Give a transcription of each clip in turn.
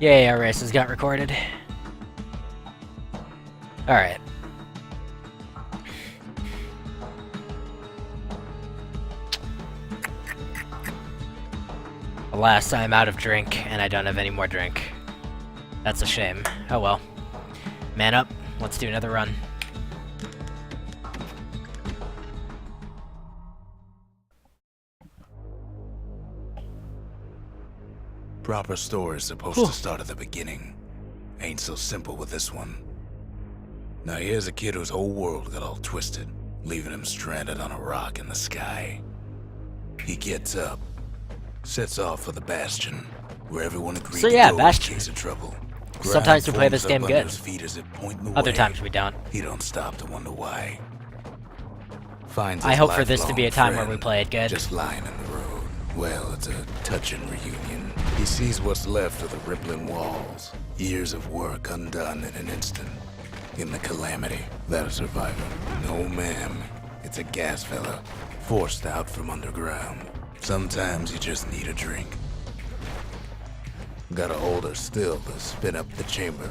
Yay, our races got recorded. Alright. Alas, I'm out of drink, and I don't have any more drink. That's a shame. Oh well. Man up. Let's do another run. Proper story is supposed to start at the beginning. Ain't so simple with this one. Now here's a kid whose whole world got all twisted, leaving him stranded on a rock in the sky. He gets up, sets off for the Bastion, where everyone agrees So yeah, to go Bastion. in case of trouble. Sometimes we play Ground this game forms up under good. his feet as it point the Other way. times we don't. He don't stop to wonder why. Finds I his hope for this to be a lifelong time where we friend play it good. just lying in the road. Well, it's a touching reunion. He sees what's left of the rippling walls. Years of work undone in an instant. In the calamity, that a survivor. No, ma'am. It's a gas fella, forced out from underground. Sometimes you just need a drink. Gotta hold her still to spin up the chamber.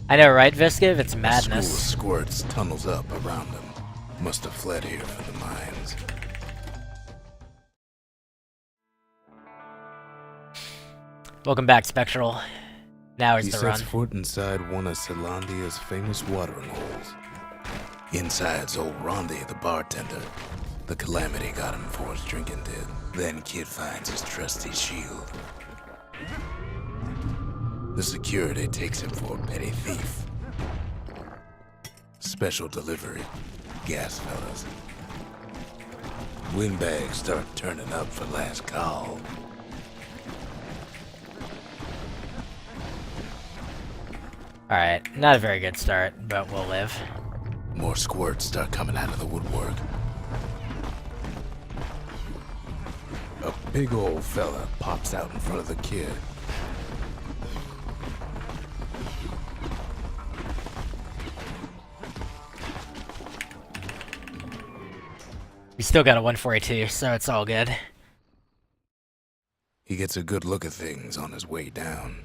I know, right, Visciv? It's A school of madness. squirts tunnels up around him. Must have fled here from the mines. Welcome back, Spectral. Now is He the sets run. foot inside one of Celandia's famous watering holes. Inside's old Rondi, the bartender. The calamity got him before his drinking did. Then Kid finds his trusty shield. The security takes him for a petty thief. Special delivery. Gas fellas. Windbags start turning up for last call. Alright, not a very good start, but we'll live. More squirts start coming out of the woodwork. A big old fella pops out in front of the kid. We still got a 142, so it's all good. He gets a good look at things on his way down.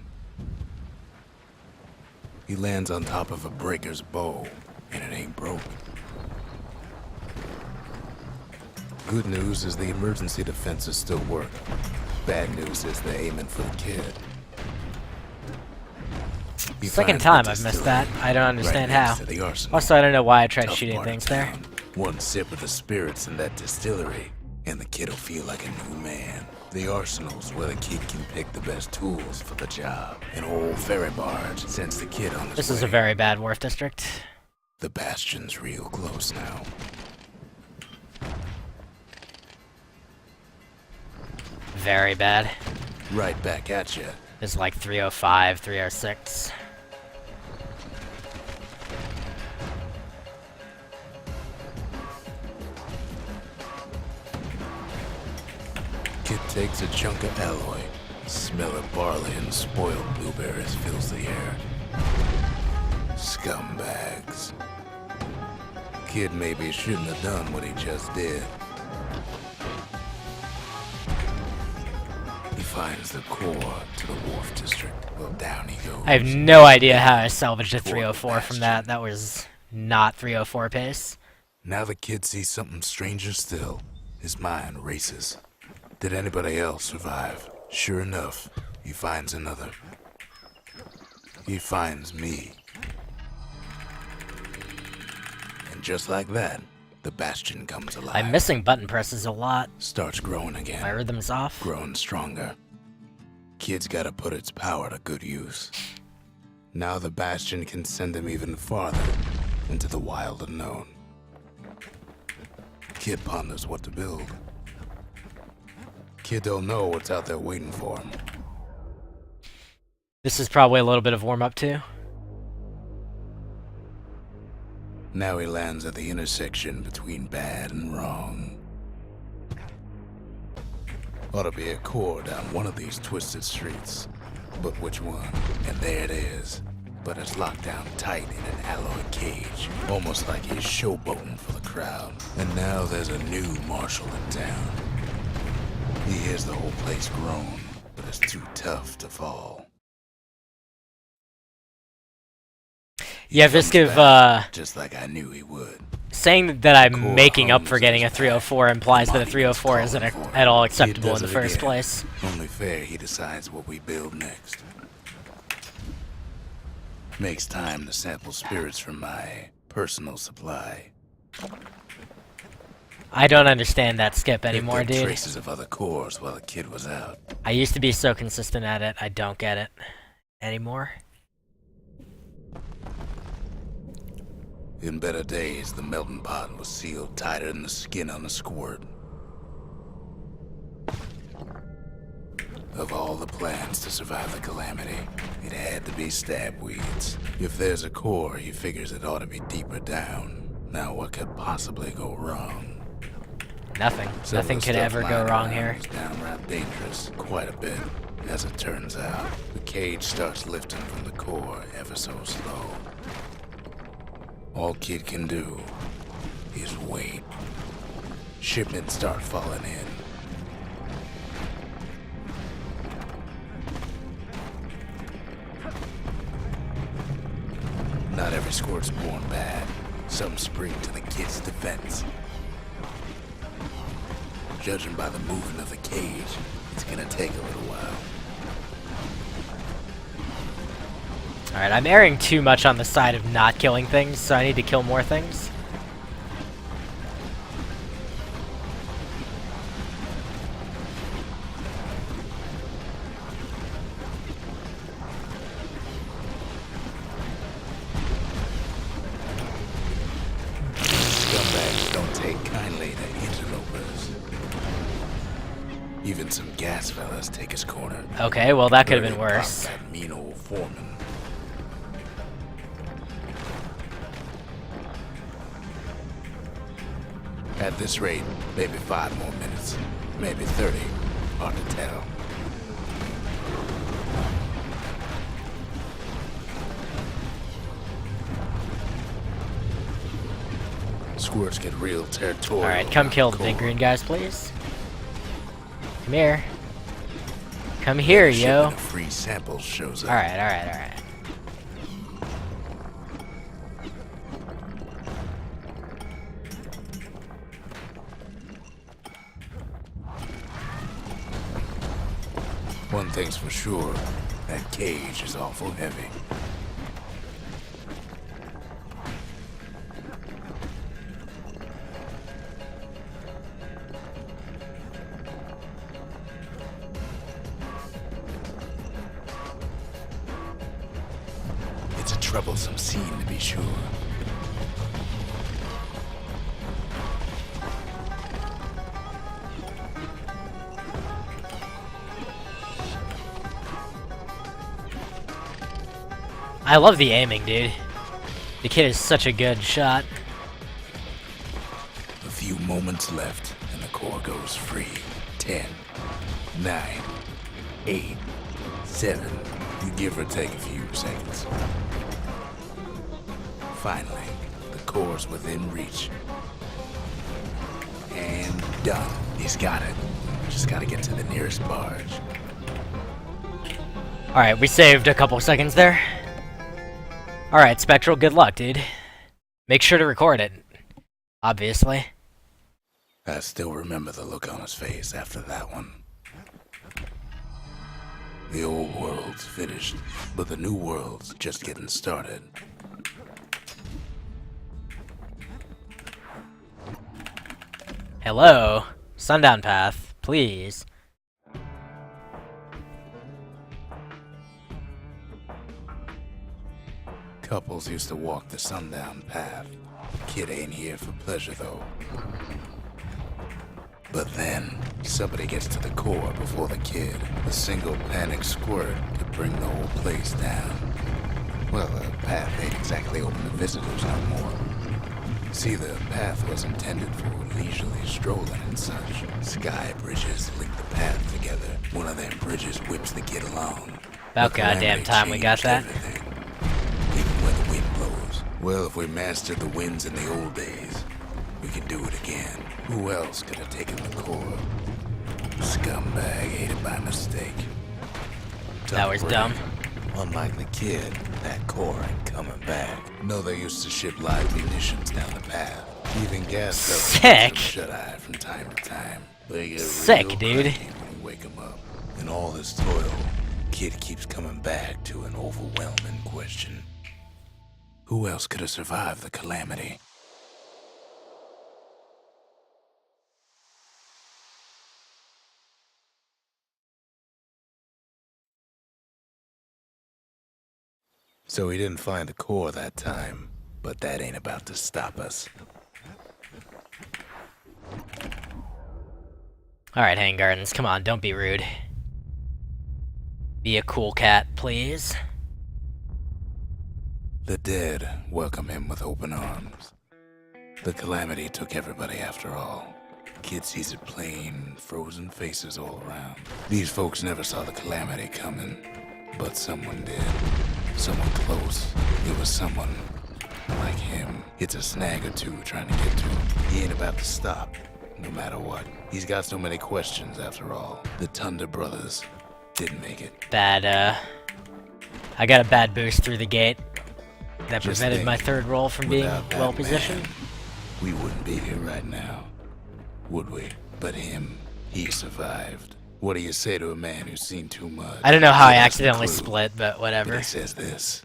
He lands on top of a breaker's bow, and it ain't broke. Good news is the emergency defenses still work. Bad news is they're aiming for the kid. He Second finds time the I've missed distillery that. I don't understand right how. next to the arsenal. Also, I don't know why I tried Tough shooting part of things there. town. One sip of the spirits in that distillery, and the kid'll feel like a new man. The arsenal's where the kid can pick the best tools for the job. An old ferry barge sends the kid on his This way. is a very bad wharf district. The Bastion's real close now. Very bad. Right back at you. It's like 305, 306. Kid takes a chunk of alloy. Smell of barley and spoiled blueberries fills the air. Scumbags. Kid maybe shouldn't have done what he just did. He finds the core to the wharf district. Well, down he goes. I have no idea how I salvaged a 304 from that. That was not 304 pace. Now the kid sees something stranger still. His mind races. Did anybody else survive? Sure enough, he finds another. He finds me. And just like that, the Bastion comes alive. I'm missing button presses a lot. Starts growing again. My rhythm's off. Growing stronger. Kid's gotta put its power to good use. Now the Bastion can send him even farther into the wild unknown. Kid ponders what to build. Kid don't know what's out there waiting for him. This is probably a little bit of warm-up too. Now he lands at the intersection between bad and wrong. Ought to be a core down one of these twisted streets. But which one? And there it is. But it's locked down tight in an alloy cage. Almost like he's showboating for the crowd. And now there's a new marshal in town. He hears the whole place groan, but is too tough to fall. Yeah, Viscov, just like I knew he would. saying that I'm making up for getting a 304 implies that a 304 isn't at all acceptable in the first place. Only fair he decides what we build next. Makes time to sample spirits from my personal supply. I don't understand that skip anymore, Picked up dude. traces of other cores while the kid was out. I used to be so consistent at it, I don't get it anymore. In better days, the melting pot was sealed tighter than the skin on a squirt. Of all the plans to survive the calamity, it had to be stab weeds. If there's a core, he figures it ought to be deeper down. Now what could possibly go wrong? Nothing. Nothing could ever go wrong here. Is downright dangerous, quite a bit. As it turns out, the cage starts lifting from the core ever so slow. All Kid can do is wait. Shipments start falling in. Not every squirt's born bad. Some spring to the kid's defense. Judging by the movement of the cage, it's gonna take a little while. Alright, I'm erring too much on the side of not killing things, so I need to kill more things. Scumbags don't take kindly to interlopers. Even some gas fellas take his corner. Okay, well that could have been worse. That mean old foreman. At this rate, maybe 5 more minutes, maybe 30. Hard to tell. Squirts get real territorial. Alright, come kill the big green guys, please. Come here. Come here, yo. Free samples shows up. Alright, alright, alright. One thing's for sure, that cage is awful heavy. It's a troublesome scene to be sure. I love the aiming, dude. The kid is such a good shot. A few moments left, and the core goes free. 10, 9, 8, 7. You give or take a few seconds. Finally, the core's within reach. And done. He's got it. Just gotta get to the nearest barge. Alright, we saved a couple seconds there. Alright, Spectral, good luck, dude. Make sure to record it. Obviously. I still remember the look on his face after that one. The old world's finished, but the new world's just getting started. Hello? Sundown Path, please. Couples used to walk the sundown path. Kid ain't here for pleasure, though. But then, somebody gets to the core before the kid. A single panic squirt could bring the whole place down. Well, the path ain't exactly open to visitors no more. See, the path was intended for leisurely strolling and such. Sky bridges link the path together. One of them bridges whips the kid along. About goddamn time we got that. Everything. Even when the wind blows. Well, if we mastered the winds in the old days, we can do it again. Who else could have taken the core? Scumbag ate it by mistake. That was dumb. Unlike the kid, that core ain't coming back. No, they used to ship live munitions down the path. Even gas Sick. shut-eye from time to time. They get Sick, real dude. cranky when you wake 'em up. In all this toil, kid keeps coming back to an overwhelming question. Who else could have survived the calamity? So he didn't find the core that time, but that ain't about to stop us. Alright, Hang Gardens, come on, don't be rude. Be a cool cat, please. The dead welcome him with open arms. The calamity took everybody after all. Kid sees it plain, frozen faces all around. These folks never saw the calamity coming, but someone did. Someone close. It was someone like him. It's a snag or two trying to get to him. He ain't about to stop, no matter what. He's got so many questions after all. The Thunder brothers didn't make it. I got a bad boost through the gate. That Just prevented think, my third roll from being without that well positioned. man, we wouldn't be here right now, would we? But him, he survived. What do you say to a man who's seen too much? I don't know how I He has no accidentally clue, split, but but whatever. he says this.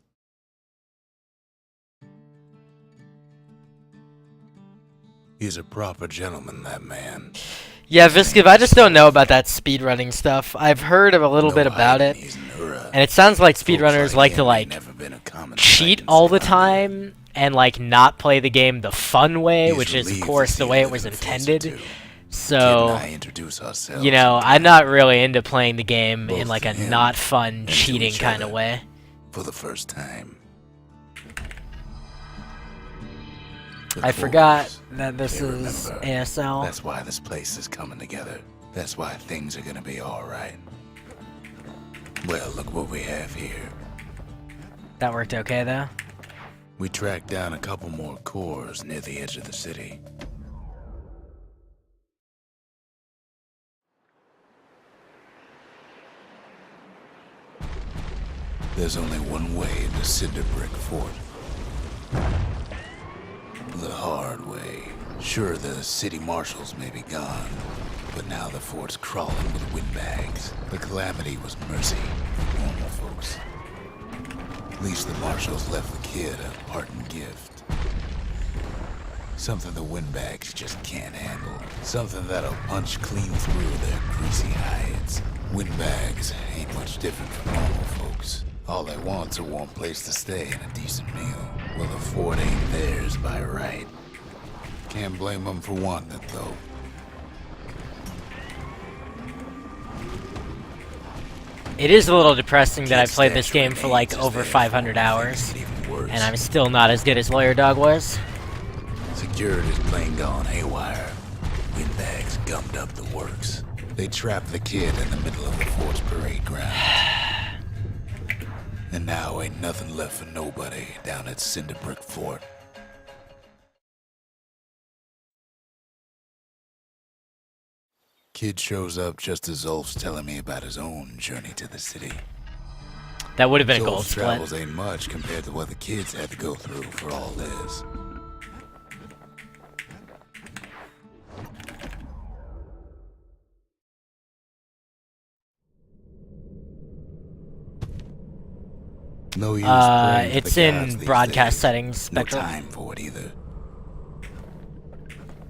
He's a proper gentleman, that man. Yeah, Visciv, I just don't know about that speedrunning stuff. I've heard of a little No bit about hiding, it, he's an Ura. and it sounds like Folks speedrunners like to him ain't like never been a common cheat sight in all the Scotland. time and like not play the game the fun way, He's which is of relieved course to the see way a it was living face or intended. two. Kid and So, I introduce ourselves you know, sometimes I'm not really into playing the game in Both like to a him not fun and to cheating each kind of other. way. for the first time. The I forgot Corps, that this they is remember. ASL. That's why this place is coming together. That's why things are gonna be alright. Well, look what we have here. That worked okay though. We tracked down a couple more cores near the edge of the city. There's only one way into Cinder Brick Fort. The hard way. Sure, the city marshals may be gone, but now the fort's crawling with windbags. The calamity was mercy for normal folks. At least the marshals left the kid a parting gift. Something the windbags just can't handle. Something that'll punch clean through their greasy hides. Windbags ain't much different from normal folks. All they want's a warm place to stay and a decent meal. Well, the fort ain't theirs by right. Can't blame them for wanting it, though. It is a little depressing that I Kid's played this stature game for like remains as over there 500 before, hours, things get even worse. and I'm still not as good as Lawyer Dog was. Security's plain gone haywire. Windbags gummed up the works. They trapped the kid in the middle of the fort's parade ground. And now ain't nothing left for nobody down at Cinder Brick Fort. Kid shows up just as Zolf's telling me about his own journey to the city. That would have been a gold Zolf's split. travels ain't much compared to what the kids had to go through for all this. No use praying to It's the in gods these broadcast days. settings, No Spectral. time for it either.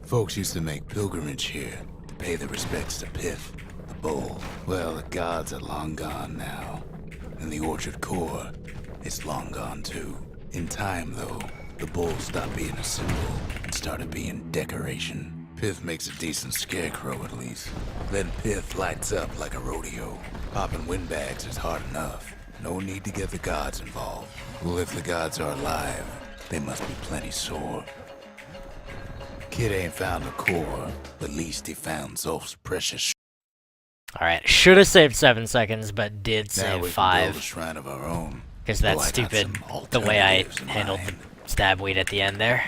Folks used to make pilgrimage here to pay their respects to Pith, the bull. Well, the gods are long gone now. And the Orchard Core, it's long gone too. In time, though, the bull stopped being a symbol and started being decoration. Pith makes a decent scarecrow, at least. Then Pith lights up like a rodeo. Popping windbags is hard enough. No need to get the gods involved. Well, if the gods are alive, they must be plenty sore. Kid ain't found a core, but at least he found Zolf's precious. Alright, should have saved 7 seconds, but did Now save we can build a 5, shrine of our own. because Though that's I got stupid, some the way I alternatives in handled mind. the stab weed at the end there.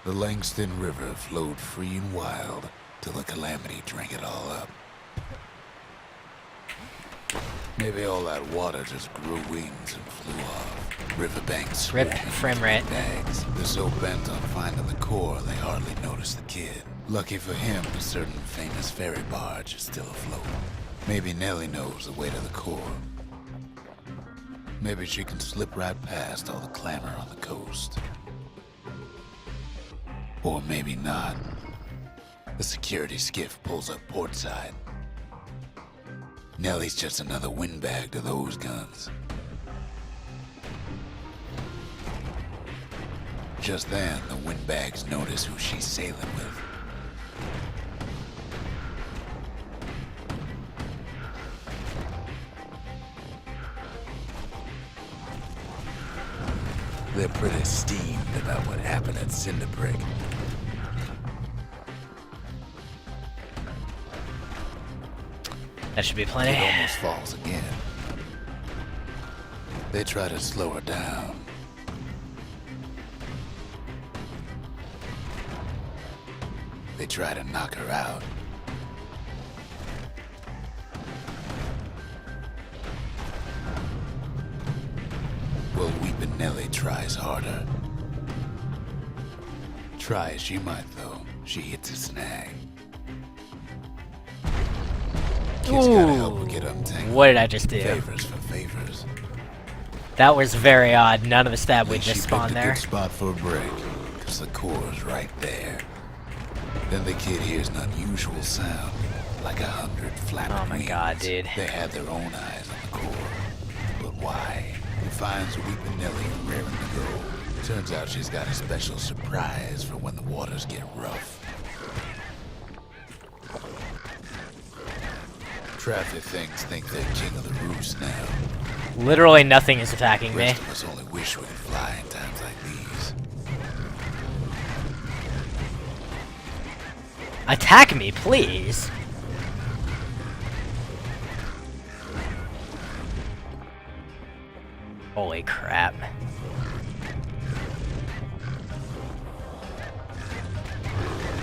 The Langston River flowed free and wild till the calamity drank it all up. Maybe all that water just grew wings and flew off. Riverbanks Rip swarming frame with rate. bags. They're so bent on finding the core, they hardly notice the kid. Lucky for him, a certain famous ferry barge is still afloat. Maybe Nellie knows the way to the core. Maybe she can slip right past all the clamor on the coast. Or maybe not. The security skiff pulls up portside. Nellie's just another windbag to those guns. Just then, the windbags notice who she's sailing with. They're pretty steamed about what happened at Cinderbrick. That should be plenty. It almost falls again. They try to slow her down. They try to knock her out. Well, Weepin' Nellie tries harder. Try as she might, though, she hits a snag. Kids gotta help her get untangled. What did I just do? Favors for favors. That was very odd. None of the stab we Then just she spawned picked a there. good spot for a break, cause the core's right there. Then the kid hears an unusual sound, like 100 flapping Oh my wings. god, dude. They had their own eyes on the core. But why? He finds Weepin' Nellie raring to go. Turns out she's got a special surprise for when the waters get rough. Traffic things think they're king of the roost now. Literally nothing is attacking me. Rest of us only wish we could fly in times like these. Attack me, please. Holy crap.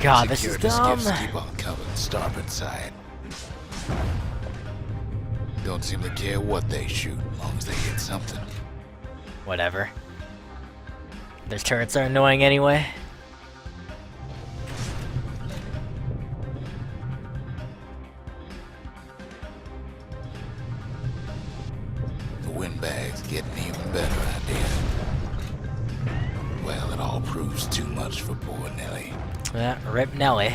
God, this is Security dumb. skiffs keep on coming starboard side. Don't seem to care what they shoot, as long as they hit something. Whatever. Those turrets are annoying anyway. The windbag's getting even better idea. Well, it all proves too much for poor Nellie. Yeah, rip Nelly.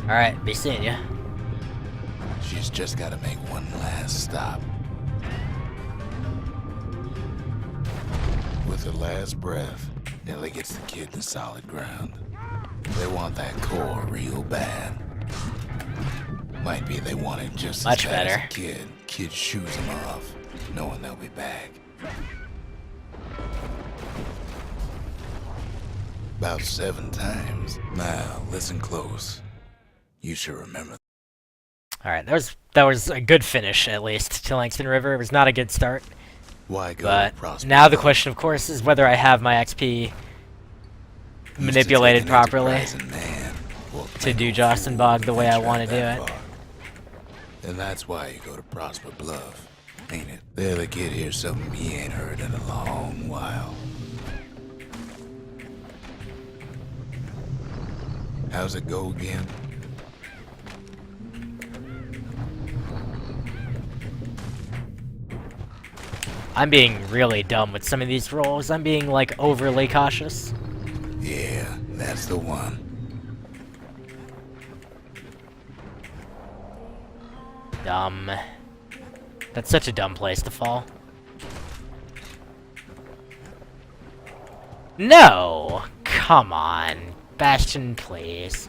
Alright, be seeing ya. She's just gotta make one last stop. With her last breath, Nellie gets the kid to solid ground. They want that core real bad. Might be they want it just Much as bad better. as a kid. Kid shoos them off, knowing they'll be back. About 7 times. Now, listen close. You should remember. Alright, that was a good finish, at least, to Langston River. It was not a good start. Why go But prosper now the alone? question, of course, is whether I have my XP Used to manipulated take an properly enterprising man, or to plain do old Jocelyn fool Bog the way I venture want to do that it. far. And that's why you go to Prosper Bluff, ain't it? The other kid hears something he ain't heard in a long while. How's it go again? I'm being really dumb with some of these rolls. I'm being, like, overly cautious. Yeah, that's the one. Dumb. That's such a dumb place to fall. No! Come on. Bastion, please.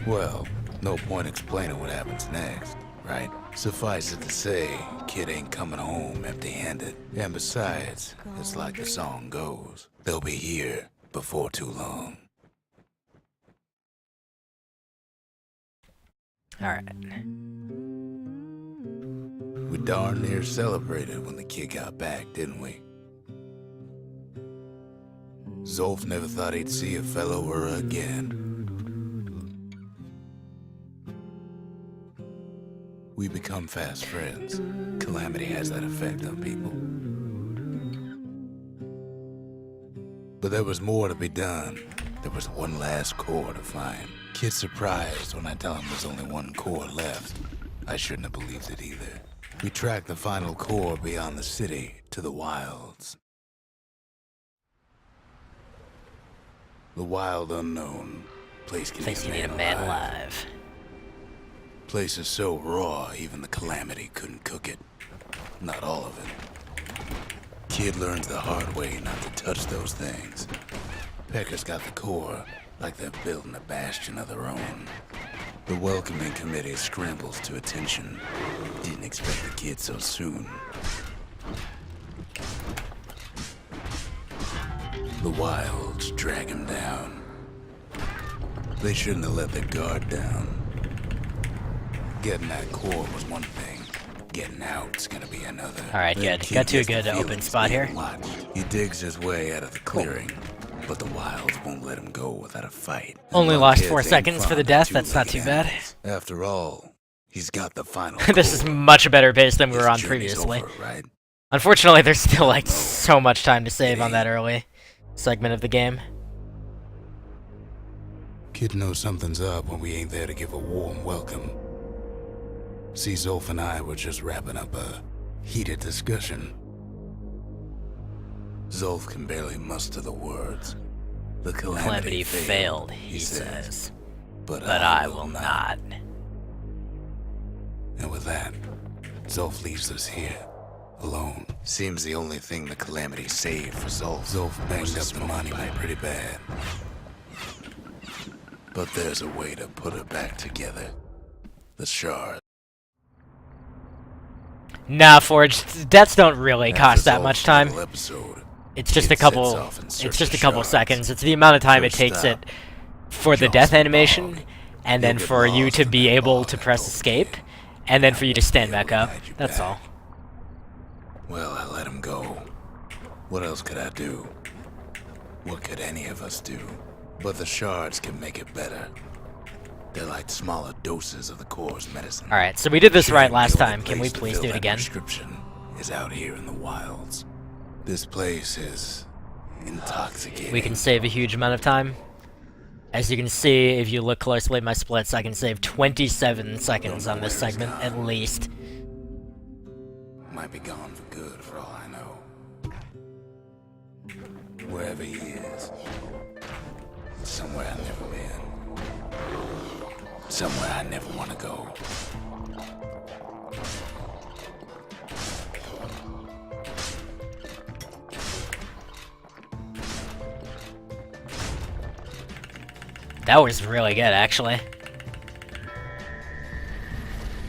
Well, no point explaining what happens next, right? Suffice it to say, kid ain't coming home empty-handed. And besides, it's like the song goes, they'll be here before too long. Alright. We darn near celebrated when the kid got back, didn't we? Zolf never thought he'd see a fellow Ura again. We become fast friends. Calamity has that effect on people. But there was more to be done. There was one last core to find. Kid's surprised when I tell him there's only one core left. I shouldn't have believed it either. We tracked the final core beyond the city to the wilds. The wild unknown. Place can Place you need a man alive. Place is so raw, even the Calamity couldn't cook it. Not all of it. Kid learns the hard way not to touch those things. Pecker's got the core, like they're building a bastion of their own. The welcoming committee scrambles to attention. Didn't expect the kid so soon. The wilds drag him down. They shouldn't have let their guard down. Getting that core was one thing. Getting out's gonna be another. Alright, good. Got to a good open spot here. He digs his way out of the clearing, but the wilds won't let him go without a fight. Only lost 4 seconds for the death, that's not too bad. After all, he's got the final This is much better pace than we were on previously. Over, right? Unfortunately, there's still like so much time to save on that early segment of the game. Kid knows something's up when we ain't there to give a warm welcome. See, Zolf and I were just wrapping up a heated discussion. Zolf can barely muster the words. The Calamity failed, he says. But I will not. And with that, Zolf leaves us here, alone. Seems the only thing the Calamity saved for Zolf. Zolf banged up the monument pretty bad. But there's a way to put it back together. The shard. Nah, Forge, deaths don't really cost that much time. It's just a couple. It's just a couple seconds. It's the amount of time it takes it for the death animation, and then for you to be able to press escape, and then for you to stand back up. That's all. Well, I let him go. What else could I do? What could any of us do? But the shards can make it better. They're like smaller doses of the core's medicine. Alright, so we did this right last time. Can we please do it again? Prescription is out here in the wilds. This place is intoxicating. We can save a huge amount of time. As you can see, if you look closely at my splits, I can save 27 seconds on this segment, at least. Might be gone for good, for all I know. Wherever he is. Somewhere I've never been. Somewhere I never want to go. That was really good, actually.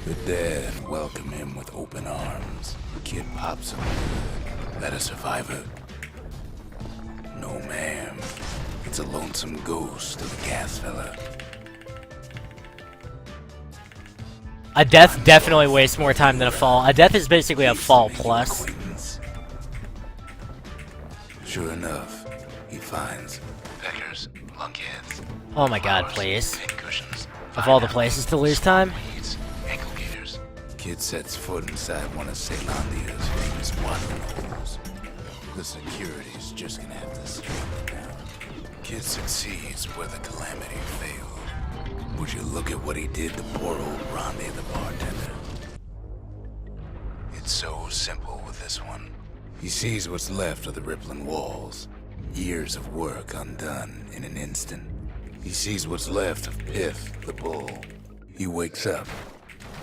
The dead welcome him with open arms. Kid pops him good. That a survivor? No, ma'am. It's a lonesome ghost of a gas fella. A death definitely wastes more time than a fall. A death is basically a fall plus. Sure enough, he finds peckers, lunkheads. Oh my god, please. Of all the places to lose time. Kid sets foot inside one of Celandia's famous watering holes. The security's just gonna have to straighten him down. Kid succeeds where the Calamity failed. Would you look at what he did to poor old Rondi the bartender? It's so simple with this one. He sees what's left of the rippling walls. Years of work undone in an instant. He sees what's left of Piff, the bull. He wakes up.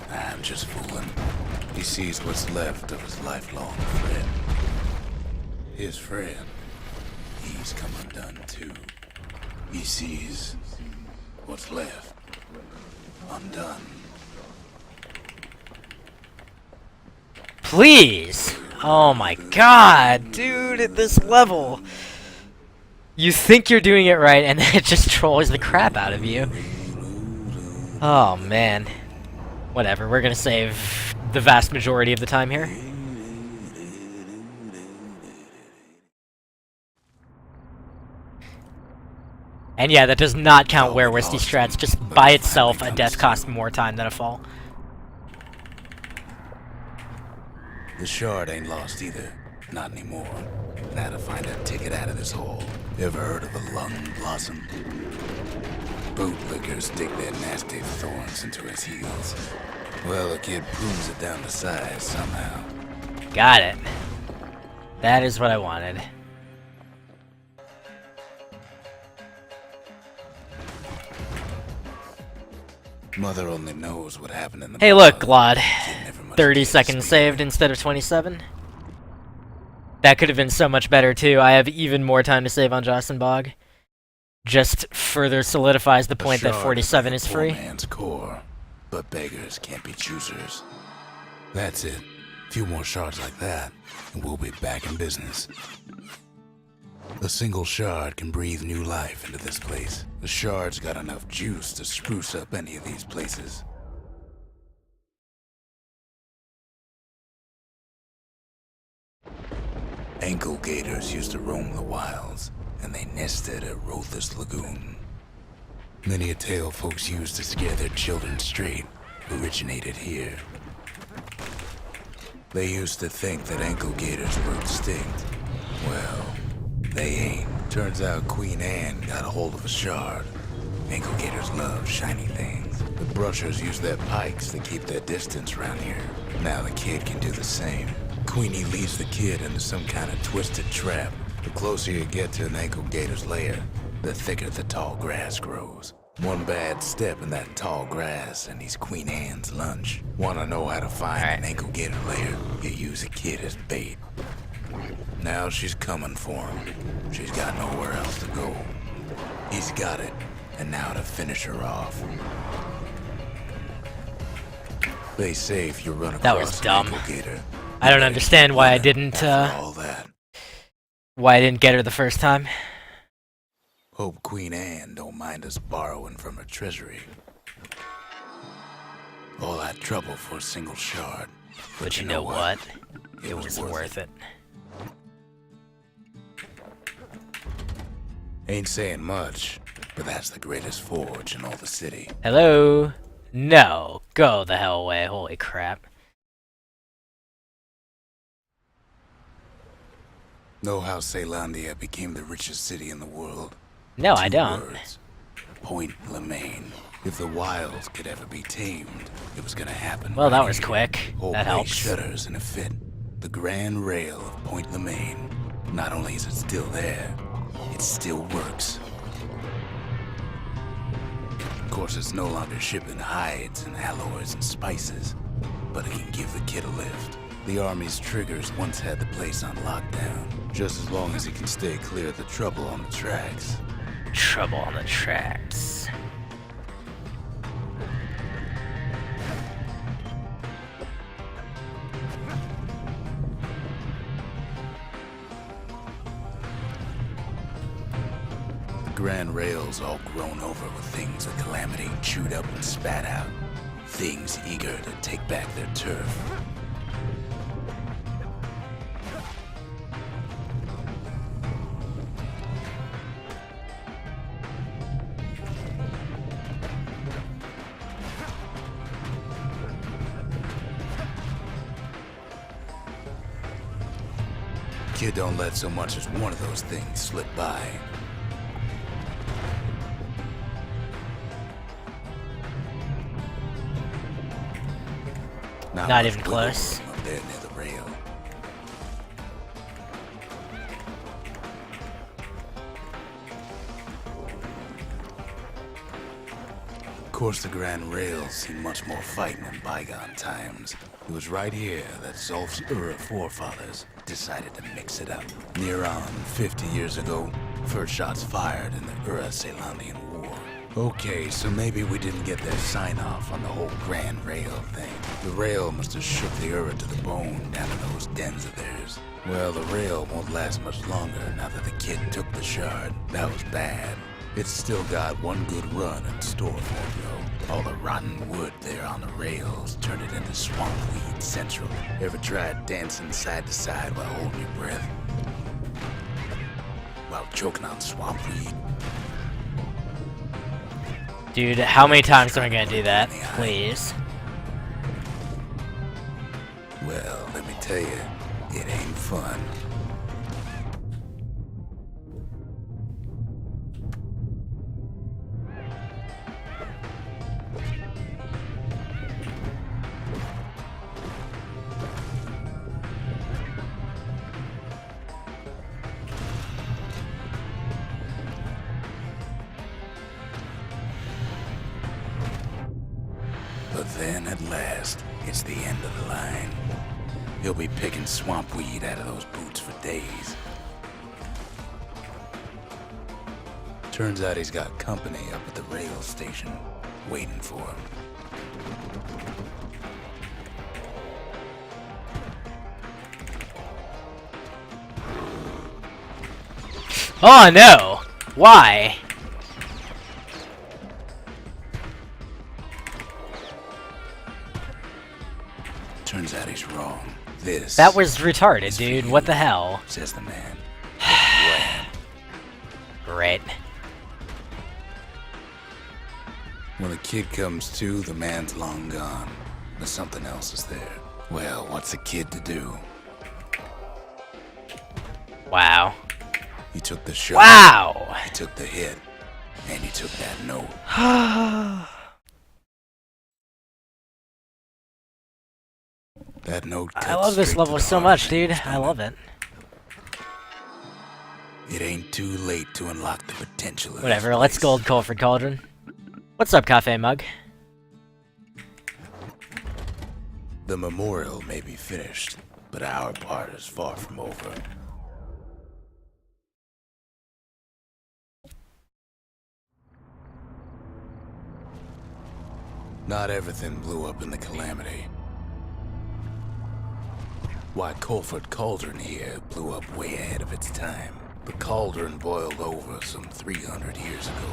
I'm just fooling. He sees what's left of his lifelong friend. His friend. He's come undone too. He sees what's left. Undone. Please! Oh my god, dude, at this level. You think you're doing it right, and then it just trolls the crap out of you. Oh, man. Whatever, we're gonna save the vast majority of the time here. And yeah, that does not count where Wisty strats. Just by itself, a death costs more time than a fall. The shard ain't lost either. Not anymore. Now to find a ticket out of this hole. Ever heard of a lung blossom? Bootlickers stick their nasty thorns into his heels. Well, the kid prunes it down to size somehow. Got it. That is what I wanted. Mother only knows what happened in the Hey look, Glod. never much 30 did seconds speak. saved instead of 27. That could have been so much better too. I have even more time to save on Jocelyn Bog. Just further solidifies the point that 47 is free. Man's core, but beggars can't be choosers. That's it. A few more shards like that, and we'll be back in business. A single shard can breathe new life into this place. The shard's got enough juice to spruce up any of these places. Ankle gators used to roam the wilds, and they nested at Rothus Lagoon. Many a tale folks used to scare their children straight originated here. They used to think that ankle gators were extinct. Well, they ain't. Turns out Queen Anne got a hold of a shard. Ankle gators love shiny things. The brushers use their pikes to keep their distance around here. Now the kid can do the same. Queenie leads the kid into some kind of twisted trap. The closer you get to an ankle gator's lair, the thicker the tall grass grows. One bad step in that tall grass and he's Queen Anne's lunch. Wanna know how to find an ankle gator lair? You use a kid as bait. Now she's coming for him. She's got nowhere else to go. He's got it, and now to finish her off. They say if you run across That was dumb. an ankle gator, I don't understand why I didn't, all that. why I didn't get her the first time. Hope Queen Anne don't mind us borrowing from her treasury. All that trouble for a single shard. But you know what? It was worth it. Ain't saying much, but that's the greatest forge in all the city. Hello? No. Go the hell away. Holy crap. Know how Caelandia became the richest city in the world? No, I 2 don't. words. Point Lemaine. If the wilds could ever be tamed, it was gonna happen. Well, right that was here. quick. Whole That place helps. shudders in a fit. The grand rail of Point Lemaine. Not only is it still there, it still works. Of course, it's no longer shipping hides and alloys and spices, but it can give the kid a lift. The Army's triggers once had the place on lockdown, just as long as he can stay clear of the trouble on the tracks. Trouble on the tracks. The grand rail's all grown over with things of calamity chewed up and spat out. Things eager to take back their turf. Kid don't let so much as one of those things slip by. Not much even wiggle close. room up there near the rail. Of course, the Grand Rail's seen much more fighting in bygone times. It was right here that Zolf's Ura forefathers decided to mix it up. Near on 50 years ago, first shots fired in the Ura-Caelandian War. Okay, so maybe we didn't get their sign-off on the whole Grand Rail thing. The rail must have shook the Ura to the bone down in those dens of theirs. Well, the rail won't last much longer now that the kid took the shard. That was bad. It's still got one good run in store for it, though. All the rotten wood there on the rails turned it into swamp weed central. Ever tried dancing side to side while holding your breath? While choking on swamp weed? Dude, how many times am I gonna do that? Please. Well, let me tell you, it ain't fun. But then, at last, it's the end of the line. He'll be picking swamp weed out of those boots for days. Turns out he's got company up at the rail station, waiting for him. Oh no! Why? Turns out he's wrong. This... That was retarded, dude. What the hell? Says the man. Great. When the kid comes to, the man's long gone. But something else is there. Well, what's a kid to do? Wow. He took the shot. Wow! He took the hit. And he took that note. That note I love this level so much, dude. I love it. It ain't too late to unlock the potential of Whatever, this let's place. gold Colford Cauldron. What's up, Cafe Mug? The memorial may be finished, but our part is far from over. Not everything blew up in the calamity. Why, Colford Cauldron here blew up way ahead of its time. The cauldron boiled over some 300 years ago.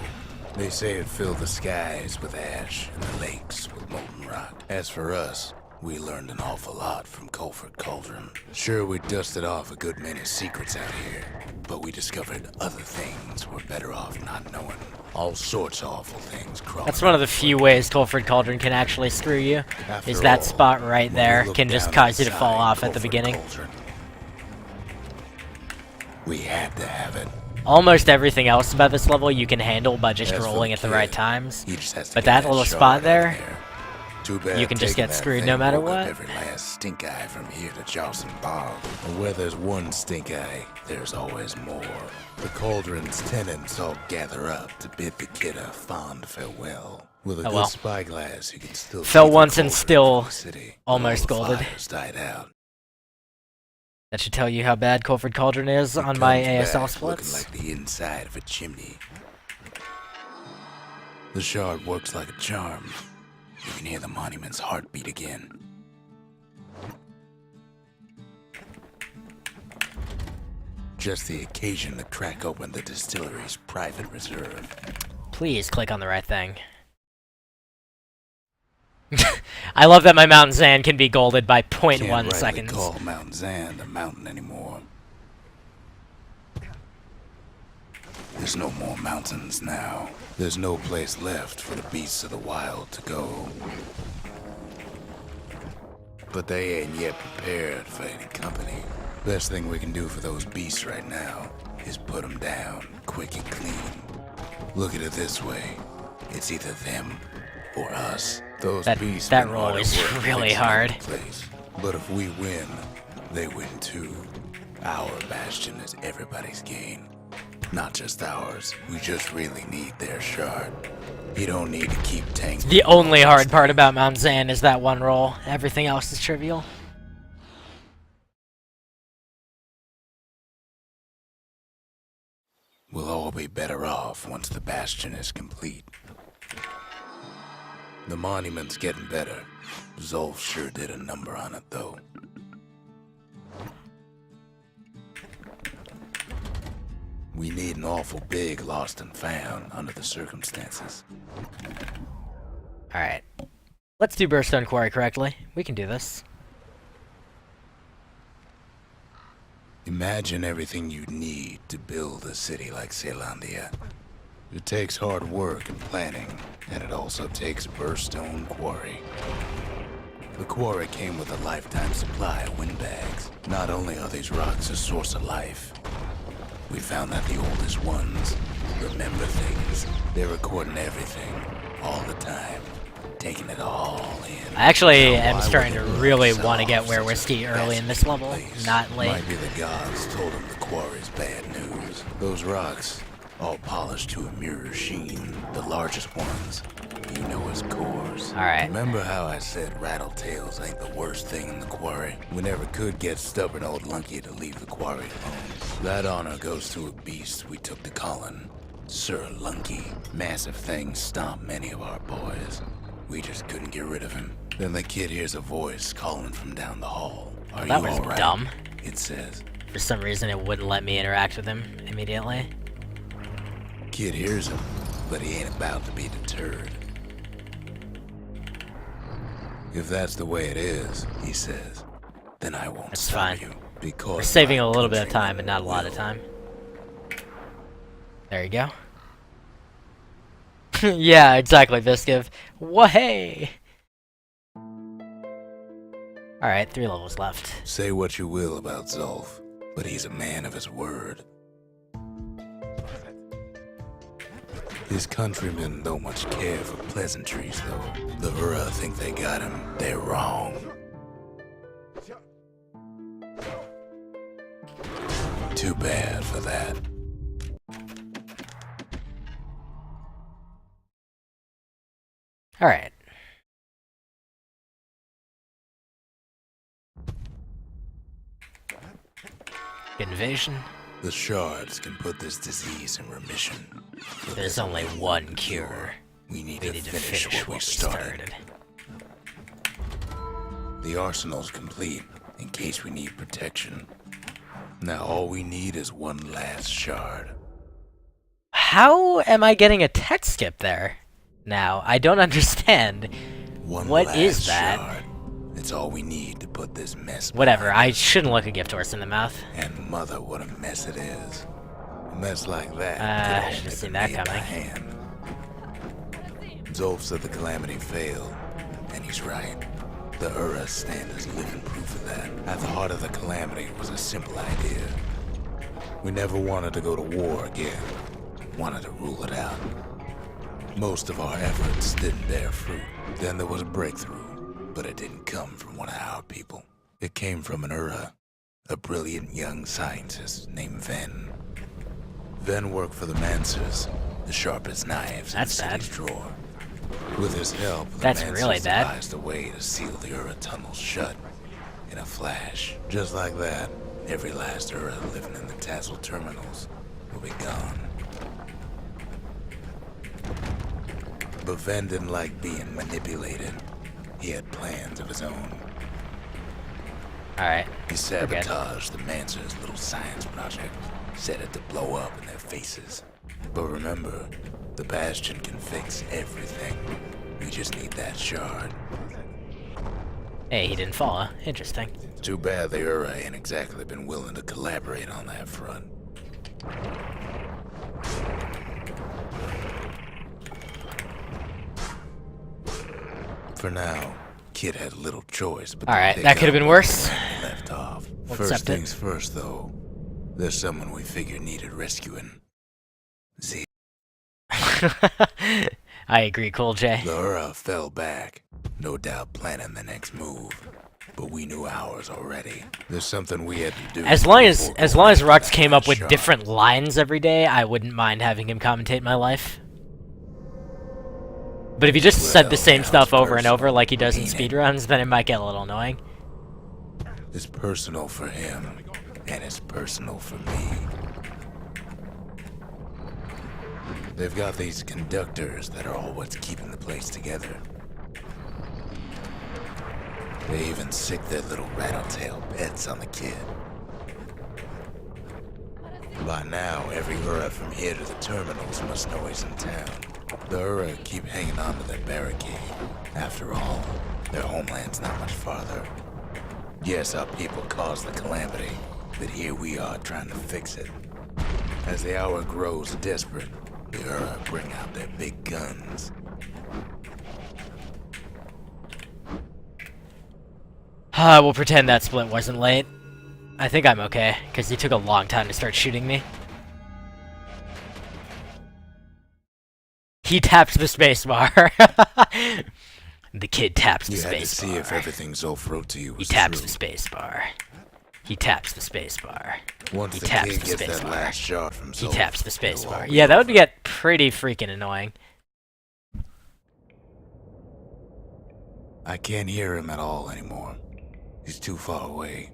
They say it filled the skies with ash and the lakes with molten rock. As for us, we learned an awful lot from Colford Cauldron. Sure, we dusted off a good many secrets out here, but we discovered other things we're better off not knowing. All sorts of awful things crawling. That's one of the few ways Colford Cauldron can actually screw you. After Is that all, spot right when there we look can just down cause you to inside fall off at the Colford beginning. Cauldron, we had to have it. Almost everything else about this level you can handle by just As for rolling the at the right kid, times. he just has to But get that little shard spot out there, Too bad you can just taking get that screwed thing no matter broke up what. Every last stink eye from here to Charleston Bog. And where there's one stink eye, there's always more. The cauldron's tenants all gather up to bid the kid a fond farewell. With a Oh good well. spyglass, you can still Fell see the once and cauldron still from the city. almost All the golded. fires died out. That should tell you how bad Colford Cauldron is It on my comes ASL back splits. looking like the inside of a chimney. The shard works like a charm. You can hear the monument's heartbeat again. Just the occasion to crack open the distillery's private reserve. Please click on the right thing. I love that my Mountain Sand can be golded by 0.1 Can't rightly seconds. call Mount Zand a mountain anymore. There's no more mountains now. There's no place left for the beasts of the wild to go. But they ain't yet prepared for any company. Best thing we can do for those beasts right now is put them down quick and clean. Look at it this way. It's either them or us. Those beasts that been roll hard is at work really fixing hard. the place. But if we win, they win too. Our Bastion is everybody's gain. Not just ours. We just really need their shard. You don't need to keep tanking. The only hard part about Mount Zan is that one roll. Everything else is trivial. We'll all be better off once the Bastion is complete. The monument's getting better. Zolf sure did a number on it, though. We need an awful big lost and found under the circumstances. Alright. Let's do Burstone Quarry correctly. We can do this. Imagine everything you'd need to build a city like Zealandia. It takes hard work and planning, and it also takes Burstone Quarry. The quarry came with a lifetime supply of windbags. Not only are these rocks a source of life, we found that the oldest ones remember things. They're recording everything, all the time, taking it all in. I actually am starting to really want to get Where Whiskey early in this level, not late. Might be the gods told him the quarry's bad news. Those rocks, all polished to a mirror sheen, the largest ones, you know as cores. Alright. Remember how I said rattletails ain't the worst thing in the quarry? We never could get stubborn old Lunky to leave the quarry alone. That honor goes to a beast we took to Colin, Sir Lunky. Massive things stomped many of our boys. We just couldn't get rid of him. Then the kid hears a voice calling from down the hall. Are That you was all right? dumb. It says. For some reason, it wouldn't let me interact with him immediately. Kid hears him, but he ain't about to be deterred. If that's the way it is, he says, then I won't That's stop fine. you. Because We're saving my a little bit of country time, but not a lot of will. time. There you go. Yeah, exactly, Visciv. Wha-hey! Alright, 3 levels left. Say what you will about Zulf, but he's a man of his word. His countrymen don't much care for pleasantries, though. The Ura think they got him. They're wrong. Too bad for that. Alright. Invasion. The shards can put this disease in remission. But There's only one cure. We need We to need to finish what we started. The arsenal's complete, in case we need protection. Now all we need is one last shard. How am I getting a tech skip there? Now, I don't understand. One What last is that? shard. It's all we need to put this mess Whatever, behind I us. shouldn't look a gift horse in the mouth. And mother, what a mess it is. A mess like that I could should've only seen be that made by coming. hand. Zolf said the calamity failed, and he's right. The Ura stand is living proof of that. At the heart of the calamity was a simple idea. We never wanted to go to war again. Wanted to rule it out. Most of our efforts didn't bear fruit. Then there was a breakthrough, but it didn't come from one of our people. It came from an Ura, a brilliant young scientist named Ven. Ven worked for the Mansers, the sharpest knives in the That's bad. city's drawer. With his help, the That's Mansers really bad. devised a way to seal the Ura tunnels shut in a flash. Just like that, every last Ura living in the Tassel terminals will be gone. But Ven didn't like being manipulated. He had plans of his own. Alright. He sabotaged the Mansers' little science project, set it to blow up in their faces. But remember, the Bastion can fix everything. We just need that shard. Hey, he didn't fall, huh? Interesting. Too bad the Ura ain't exactly been willing to collaborate on that front. For now, Kid had little choice but to Alright, pick that could have up been where worse. he left off. We'll First accept it. things first, though. There's someone we figured needed rescuing. Z. I agree, Cool J. The Ura fell back, no doubt planning the next move. But we knew ours already. There's something we had to do. As long as before Rux going came after up with that different shard. lines every day, I wouldn't mind having him commentate my life. But if he just said the Well, same now stuff it's over and over personal, like he does in ain't it? speedruns, then it might get a little annoying. It's personal for him, and it's personal for me. They've got these conductors that are all what's keeping the place together. They even sick their little rattletail pets on the kid. By now, every Ura from here to the terminals must know he's in town. The Ura keep hanging on to their barricade. After all, their homeland's not much farther. Yes, our people caused the calamity, but here we are trying to fix it. As the hour grows desperate, the Ura bring out their big guns. We'll pretend that split wasn't late. I think I'm okay, because he took a long time to start shooting me. He taps the spacebar. The kid taps the spacebar. You had to see if everything Zolf wrote to you was He taps true. the spacebar. He taps the spacebar. Once He the taps kid the gets that spacebar. last shot from He Zolf, taps the it'll all spacebar. be Yeah, that would over. get pretty freaking annoying. I can't hear him at all anymore. He's too far away.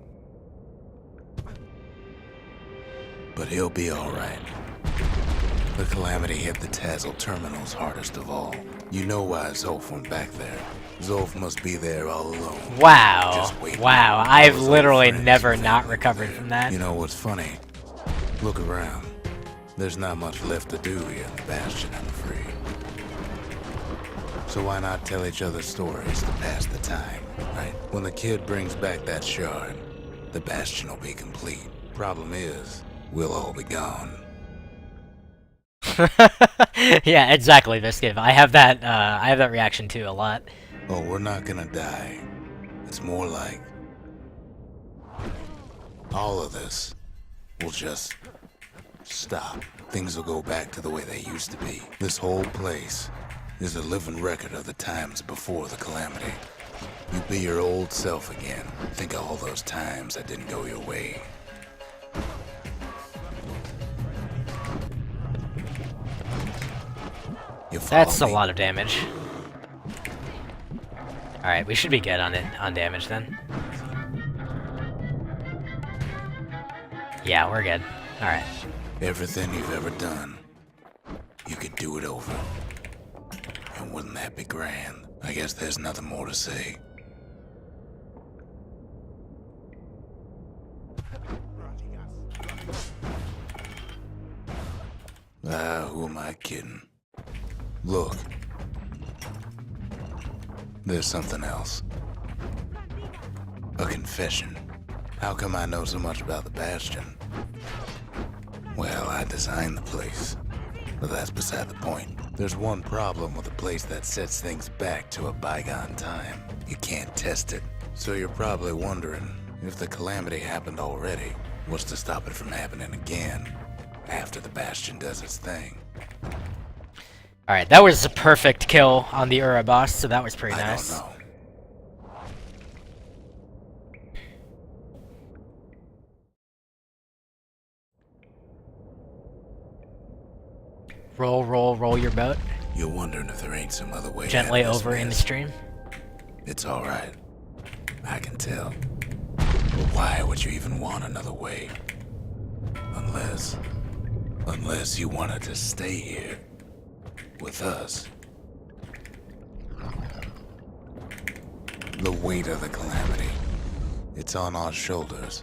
But he'll be alright. The calamity hit the Tazil terminals hardest of all. You know why Zolf went back there. Zolf must be there all alone. Wow. Just waiting. Wow. All I've his old literally friends never and not family recovered there. from that. You know what's funny? Look around. There's not much left to do here in the Bastion, I'm afraid. So why not tell each other stories to pass the time, right? When the kid brings back that shard, the Bastion will be complete. Problem is, we'll all be gone. Yeah, exactly, Visciv. I have that reaction too a lot. Oh, we're not gonna die. It's more like all of this will just stop. Things will go back to the way they used to be. This whole place is a living record of the times before the calamity. You be your old self again. Think of all those times that didn't go your way. You follow That's a me? lot of damage. Alright, we should be good on damage then. Yeah, we're good. Alright. Everything you've ever done, you could do it over. And wouldn't that be grand? I guess there's nothing more to say. Who am I kidding? Look. There's something else. A confession. How come I know so much about the Bastion? Well, I designed the place. But that's beside the point. There's one problem with a place that sets things back to a bygone time. You can't test it. So you're probably wondering, if the calamity happened already, what's to stop it from happening again after the Bastion does its thing? Alright, that was a perfect kill on the Ura boss, so that was pretty nice. I don't know. Roll your boat. You're wondering if there ain't some other way. Gently out of this over in the mess. stream. It's alright. I can tell. But why would you even want another way? Unless you wanted to stay here with us. The weight of the calamity. It's on our shoulders.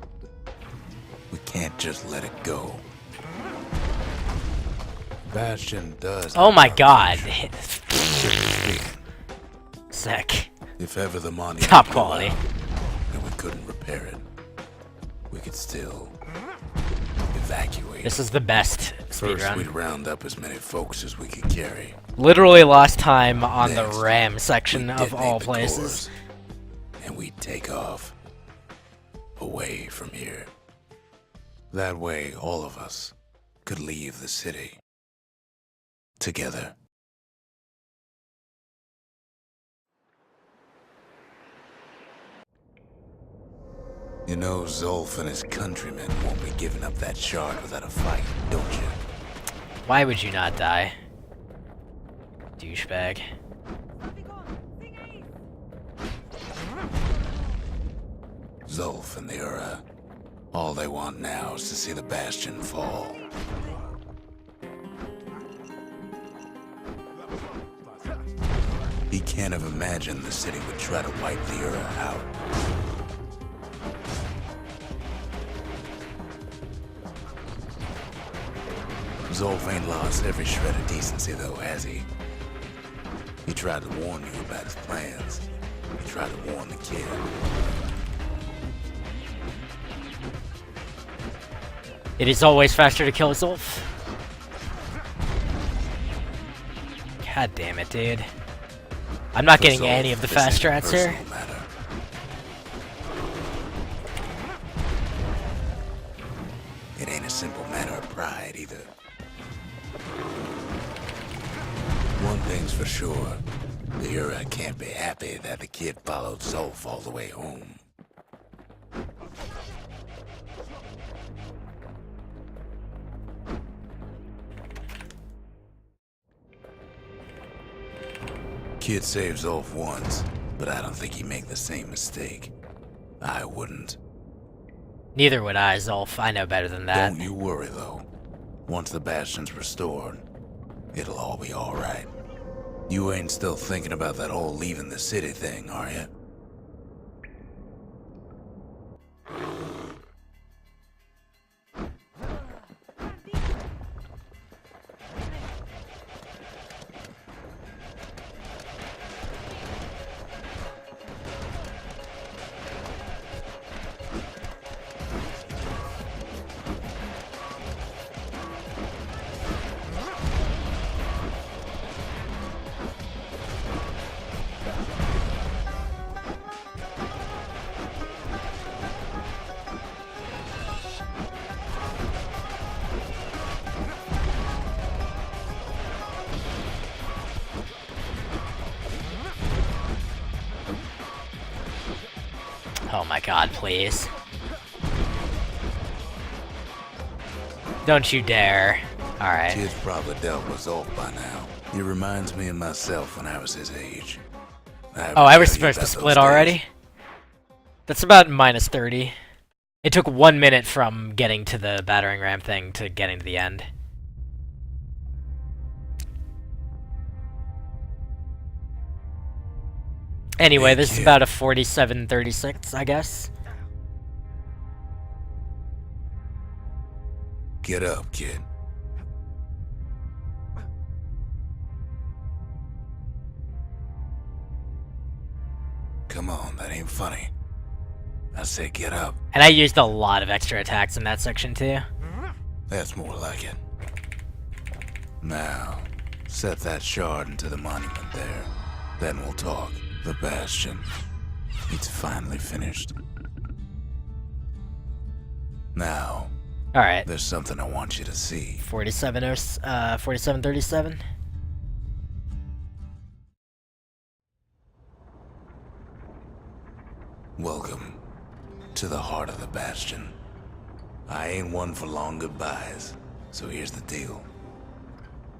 We can't just let it go. Bastion does. Oh my have god. our Sick. If ever the monument Top blew quality. out and we couldn't repair it, we could still evacuate. This is the best First, we'd speedrun. round up as many folks as we could carry. Literally lost time on Next, the RAM section we'd of all detonate the places. cores, and we'd take off away from here. That way, all of us could leave the city together. You know Zolf and his countrymen won't be giving up that shard without a fight, don't you? Why would you not die? Douchebag. Zolf and the Ura, all they want now is to see the Bastion fall. He can't have imagined the city would try to wipe the Ura out. Zolf ain't lost every shred of decency, though, has he? He tried to warn you about his plans. He tried to warn the kid. It is always faster to kill Zolf. God damn it, dude. I'm not getting any of the fast strats here. It ain't a simple matter of pride, either. One thing's for sure. The Ura can't be happy that the kid followed Zolf all the way home. Kid saved Zolf once, but I don't think he'd make the same mistake. I wouldn't. Neither would I, Zolf. I know better than that. Don't you worry, though. Once the Bastion's restored, it'll all be alright. You ain't still thinking about that whole leaving the city thing, are you? Oh my god, please. Don't you dare. Alright. Kid's probably dealt with Zolf by now. He reminds me of myself when I was his age. Oh, I was supposed to split already? That's about minus 30. It took 1 minute from getting to the battering ram thing to getting to the end. Anyway, this is about a 47-36, I guess. Get up, kid. Come on, that ain't funny. I said get up. And I used a lot of extra attacks in that section too. That's more like it. Now, set that shard into the monument there. Then we'll talk. The Bastion. It's finally finished. Now, alright. There's something I want you to see. 47-37. Welcome to the heart of the Bastion. I ain't one for long goodbyes, so here's the deal.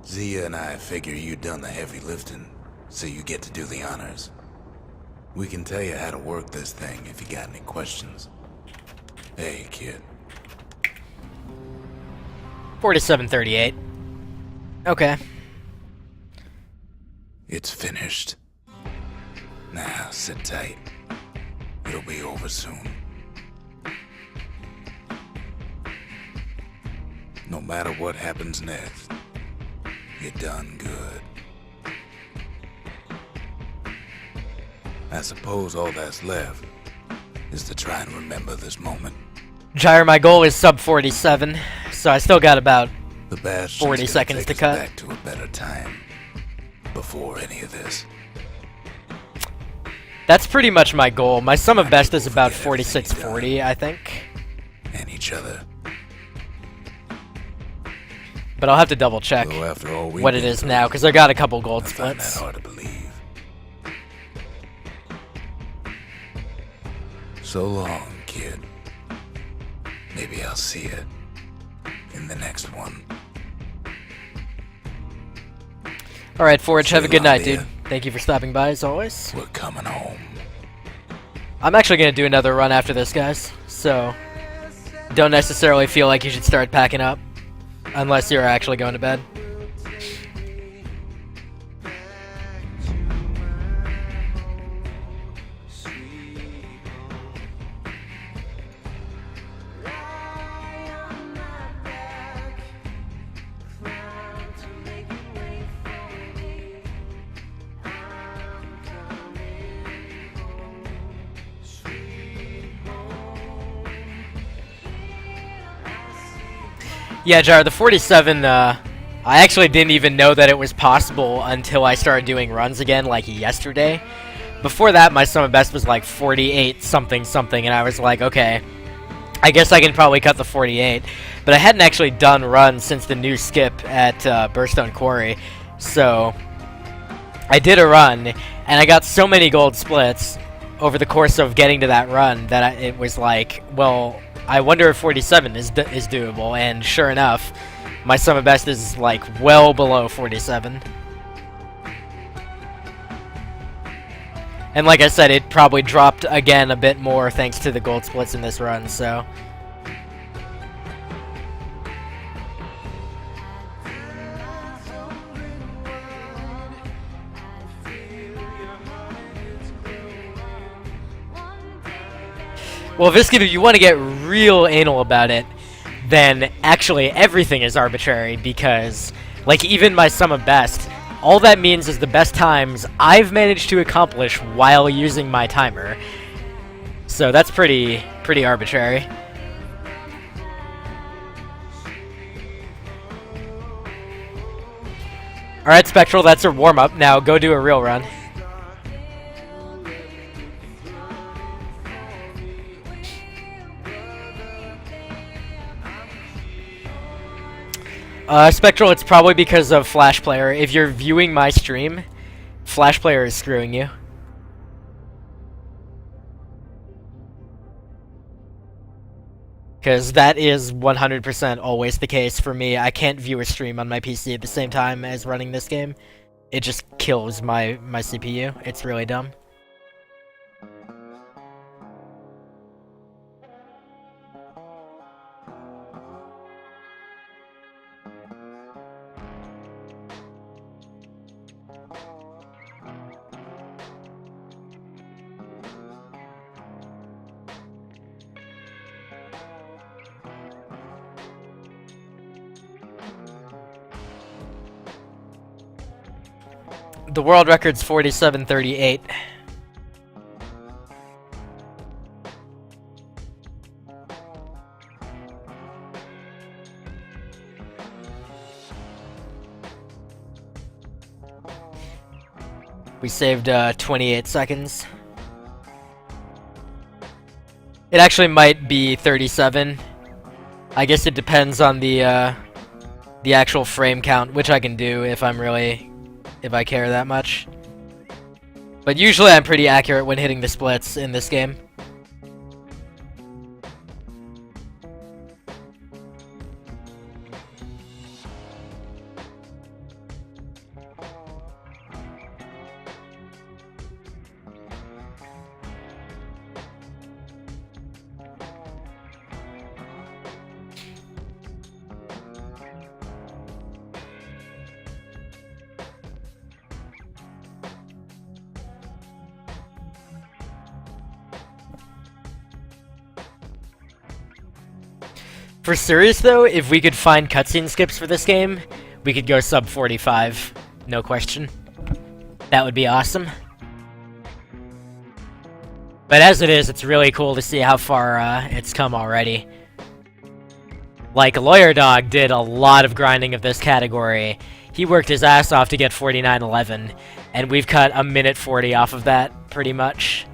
Zia and I figure you done the heavy lifting, so you get to do the honors. We can tell you how to work this thing if you got any questions. Hey, kid. 47-38. Okay. It's finished. Now, sit tight. It'll be over soon. No matter what happens next, you're done good. I suppose all that's left is to try and remember this moment. Gyre, my goal is sub 47, so I still got about the 40 seconds to cut. Back to a better time before any of this. That's pretty much my goal. My sum of best is about 46-40, I think. And each other. But I'll have to double check what it is now, because I got a couple gold splits. That's hard to believe. So long, kid. Maybe I'll see it in the next one. Alright, Forge, have a good night, dude. Thank you for stopping by, as always. We're coming home. I'm actually going to do another run after this, guys. So, don't necessarily feel like you should start packing up. Unless you're actually going to bed. Yeah, Jar, the 47, I actually didn't even know that it was possible until I started doing runs again, like yesterday. Before that, my sum of best was like 48 something something, and I was like, okay, I guess I can probably cut the 48. But I hadn't actually done runs since the new skip at Burstone Quarry, so I did a run, and I got so many gold splits over the course of getting to that run that it was like, well, I wonder if 47 is doable, and sure enough, my sum of best is like well below 47. And like I said, it probably dropped again a bit more thanks to the gold splits in this run, so... Well, Viscid, if you want to get real anal about it, then actually everything is arbitrary, because, like, even my sum of best, all that means is the best times I've managed to accomplish while using my timer. So that's pretty arbitrary. Alright, Spectral, that's a warm-up. Now go do a real run. Spectral, it's probably because of Flash Player. If you're viewing my stream, Flash Player is screwing you. Because that is 100% always the case for me. I can't view a stream on my PC at the same time as running this game. It just kills my CPU. It's really dumb. The world record's 47:38. We saved 28 seconds. It actually might be 37. I guess it depends on the actual frame count, which I can do if I care that much. But usually I'm pretty accurate when hitting the splits in this game. For serious though, if we could find cutscene skips for this game, we could go sub 45, no question. That would be awesome. But as it is, it's really cool to see how far it's come already. Like, Lawyer Dog did a lot of grinding of this category. He worked his ass off to get 49.11, and we've cut a minute 40 off of that, pretty much.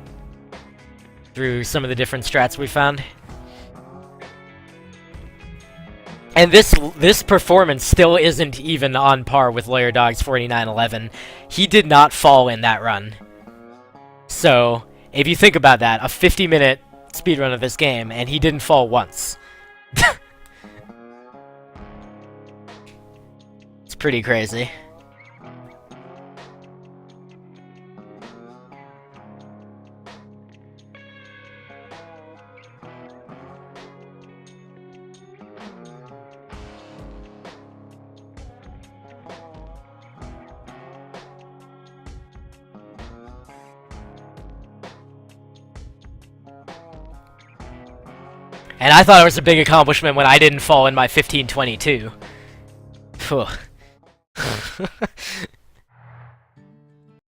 Through some of the different strats we found. And this performance still isn't even on par with Lawyer Dog's 49.11. He did not fall in that run. So, if you think about that, a 50-minute speedrun of this game, and he didn't fall once. It's pretty crazy. And I thought it was a big accomplishment when I didn't fall in my 1522.